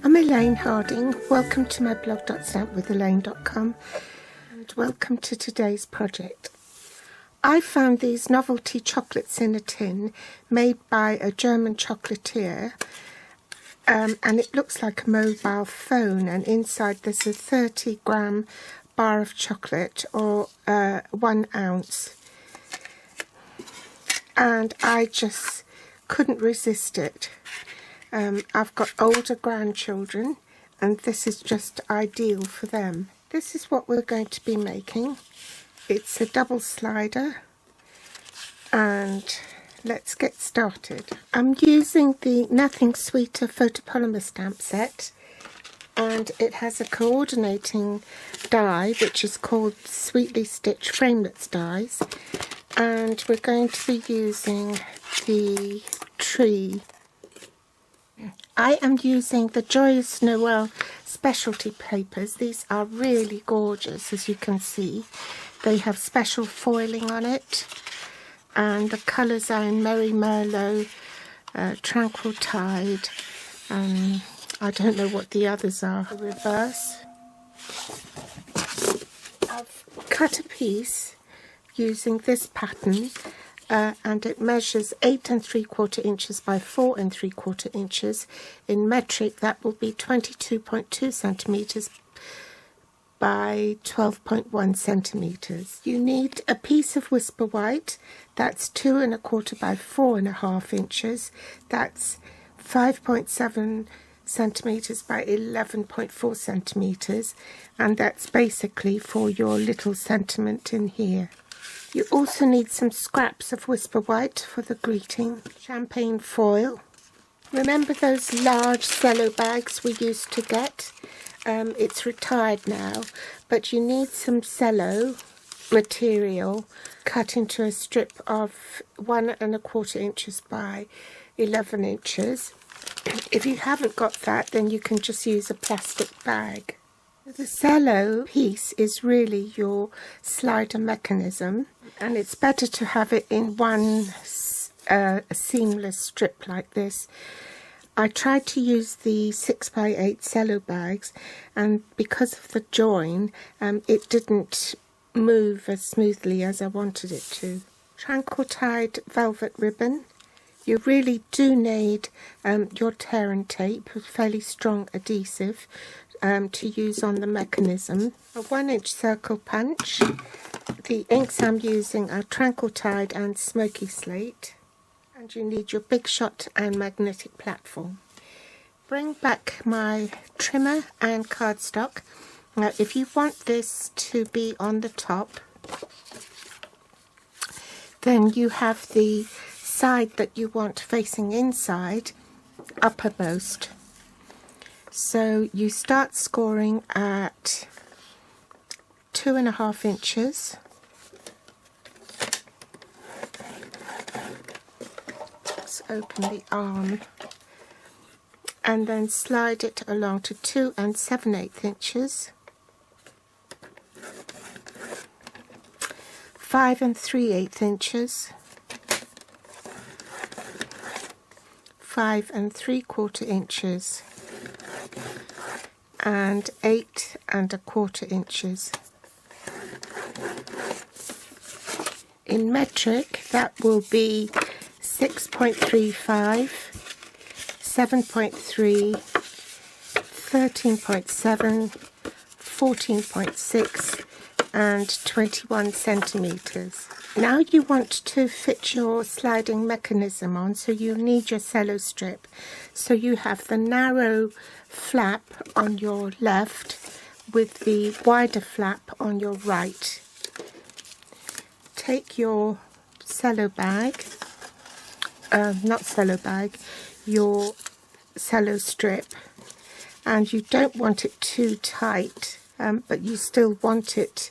I'm Elaine Harding. Welcome to my blog.stampwithelaine.com and welcome to today's project. I found these novelty chocolates in a tin made by a German chocolatier, and it looks like a mobile phone, and inside there's a 30-gram bar of chocolate, or 1 ounce, and I just couldn't resist it. I've got older grandchildren and this is just ideal for them. This is what we're going to be making. It's a double slider and let's get started. I'm using the Nothing Sweeter photopolymer stamp set, and it has a coordinating die which is called Sweetly Stitch Framelits dies, and we're going to be using the tree. I am using the Joyous Noel specialty papers. These are really gorgeous, as you can see. They have special foiling on it, and the colours are in Merry Merlot, Tranquil Tide, I don't know what the others are. The reverse. I've cut a piece using this pattern, and it measures 8 3/4 inches by 4 3/4 inches. In metric, that will be 22.2 centimeters by 12.1 centimeters. You need a piece of Whisper White. That's 2 1/4 by 4 1/2 inches. That's 5.7 centimeters by 11.4 centimeters, and that's basically for your little sentiment in here. You also need some scraps of Whisper White for the greeting. Champagne foil. Remember those large cello bags we used to get? It's retired now, but you need some cello material cut into a strip of 1 1/4 inches by 11 inches. If you haven't got that, then you can just use a plastic bag. The cello piece is really your slider mechanism, and it's better to have it in one seamless strip like this. I tried to use the 6x8 cello bags, and because of the join, it didn't move as smoothly as I wanted it to. Tranquil Tide velvet ribbon. You really do need your tear and tape, a fairly strong adhesive, to use on the mechanism. A 1-inch circle punch. The inks I'm using are Tranquil Tide and Smoky Slate. And you need your Big Shot and magnetic platform. Bring back my trimmer and cardstock. Now, if you want this to be on the top, then you have the side that you want facing inside uppermost. So you start scoring at 2 1/2 inches. Let's open the arm and then slide it along to 2 7/8 inches, 5 3/8 inches, 5 3/4 inches, and 8 1/4 inches. In metric, that will be 6.35, 7.3, 13.7, 14.6, and 21 centimeters. Now you want to fit your sliding mechanism on, so you need your cello strip. So you have the narrow flap on your left with the wider flap on your right. Take your cello bag, your cello strip, and you don't want it too tight, but you still want it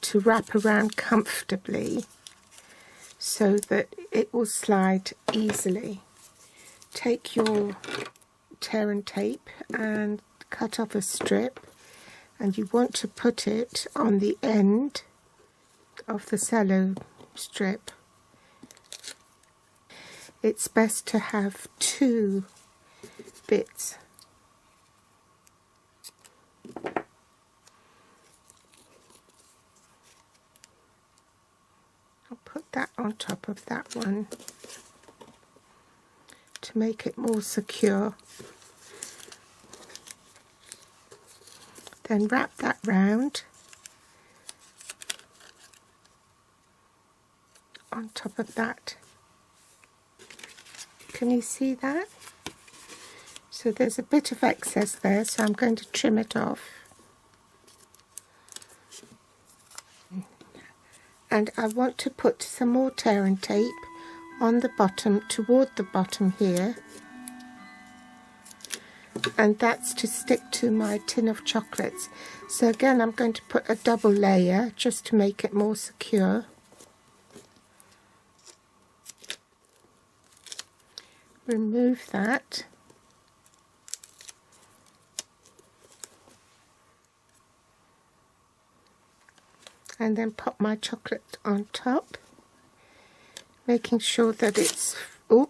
to wrap around comfortably so that it will slide easily. Take your tear and tape and cut off a strip, and you want to put it on the end of the cello strip. It's best to have 2 bits that on top of that one to make it more secure. Then wrap that round on top of that. Can you see that? So there's a bit of excess there, so I'm going to trim it off. And I want to put some more tear and tape on the bottom, toward the bottom here. And that's to stick to my tin of chocolates. So again, I'm going to put a double layer just to make it more secure. Remove that. And then pop my chocolate on top, making sure that it's, oh,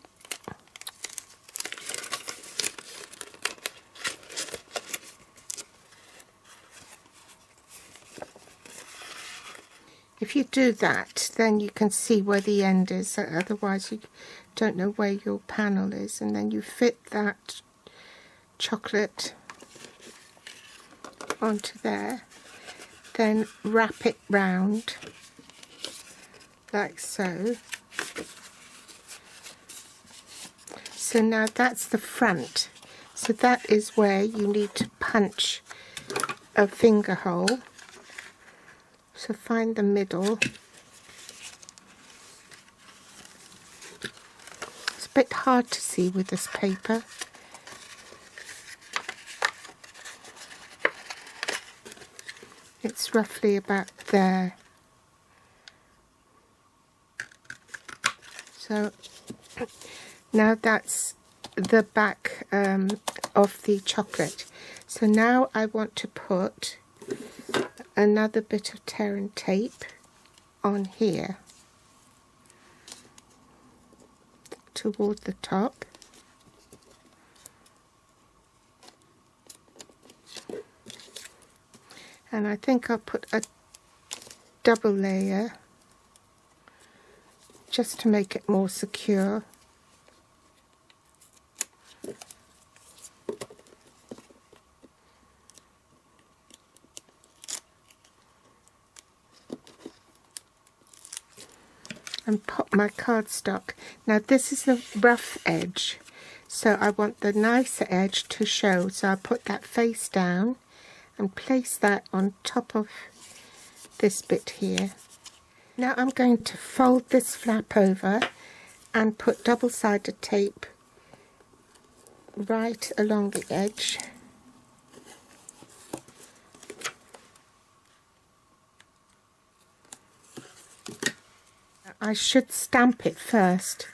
if you do that, then you can see where the end is, otherwise you don't know where your panel is. And then you fit that chocolate onto there, then wrap it round like so. So now that's the front, so that is where you need to punch a finger hole. So find the middle. It's a bit hard to see with this paper. It's roughly about there. So now that's the back of the chocolate. So now I want to put another bit of tear and tape on here toward the top. And I think I'll put a double layer just to make it more secure. And pop my cardstock. Now this is the rough edge, so I want the nicer edge to show. So I put that face down and place that on top of this bit here. Now I'm going to fold this flap over and put double-sided tape right along the edge. I should stamp it first,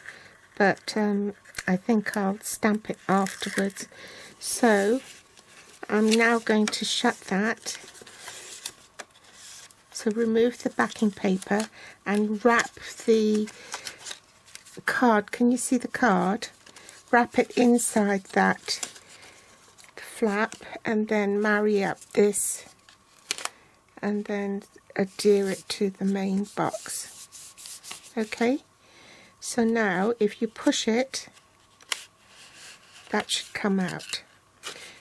but I think I'll stamp it afterwards. So I'm now going to shut that. So remove the backing paper and wrap the card. Can you see the card? Wrap it inside that flap and then marry up this and then adhere it to the main box. Okay, so now if you push it, that should come out.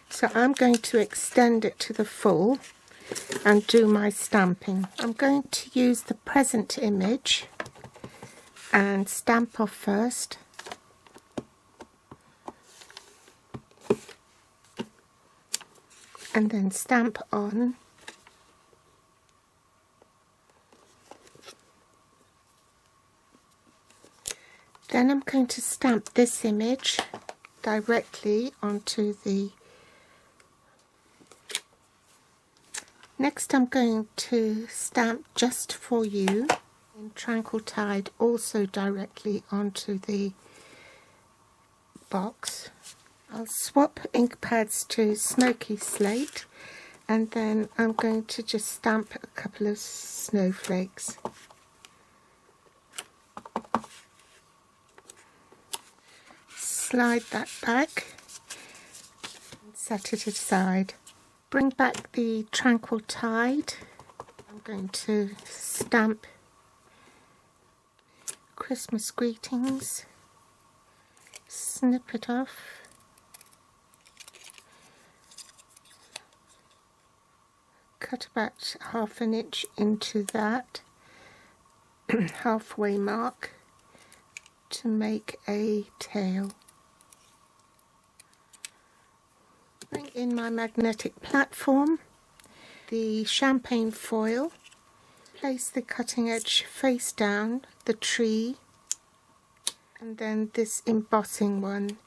So I'm going to extend it to the full and do my stamping. I'm going to use the present image and stamp off first. And then stamp on. Then I'm going to stamp this image directly onto the... Next I'm going to stamp Just For You in Tranquil Tide also directly onto the box. I'll swap ink pads to Smoky Slate and then I'm going to just stamp a couple of snowflakes. Slide that back and set it aside. Bring back the Tranquil Tide. I'm going to stamp Christmas greetings. Snip it off. Cut about 1/2 inch into that halfway mark to make a tail. Bring in my magnetic platform, the champagne foil, place the cutting edge face down, the tree, and then this embossing one.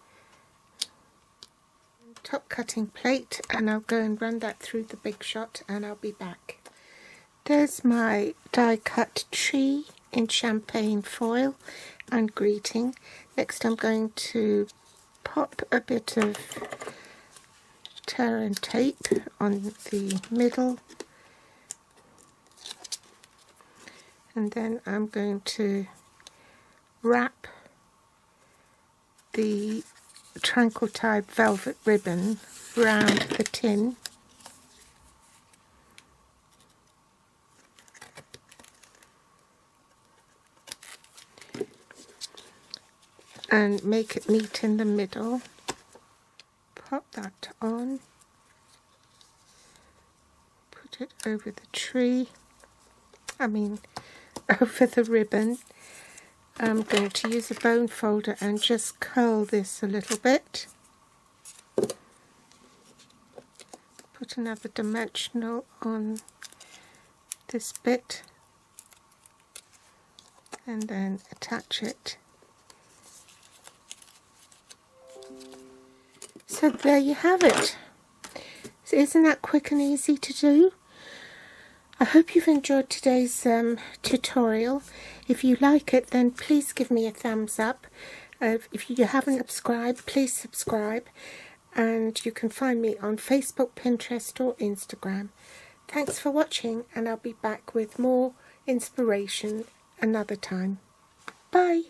Top cutting plate, and I'll go and run that through the Big Shot and I'll be back. There's my die cut tree in champagne foil and greeting. Next I'm going to pop a bit of tear and tape on the middle, and then I'm going to wrap the tranquil tide velvet ribbon round the tin, and make it meet in the middle. Pop that on, put it over the tree, over the ribbon. I'm going to use a bone folder and just curl this a little bit. Put another dimensional on this bit and then attach it. So there you have it. So isn't that quick and easy to do? I hope you've enjoyed today's tutorial. If you like it, then please give me a thumbs up. If you haven't subscribed, please subscribe. And you can find me on Facebook, Pinterest or Instagram. Thanks for watching, and I'll be back with more inspiration another time. Bye!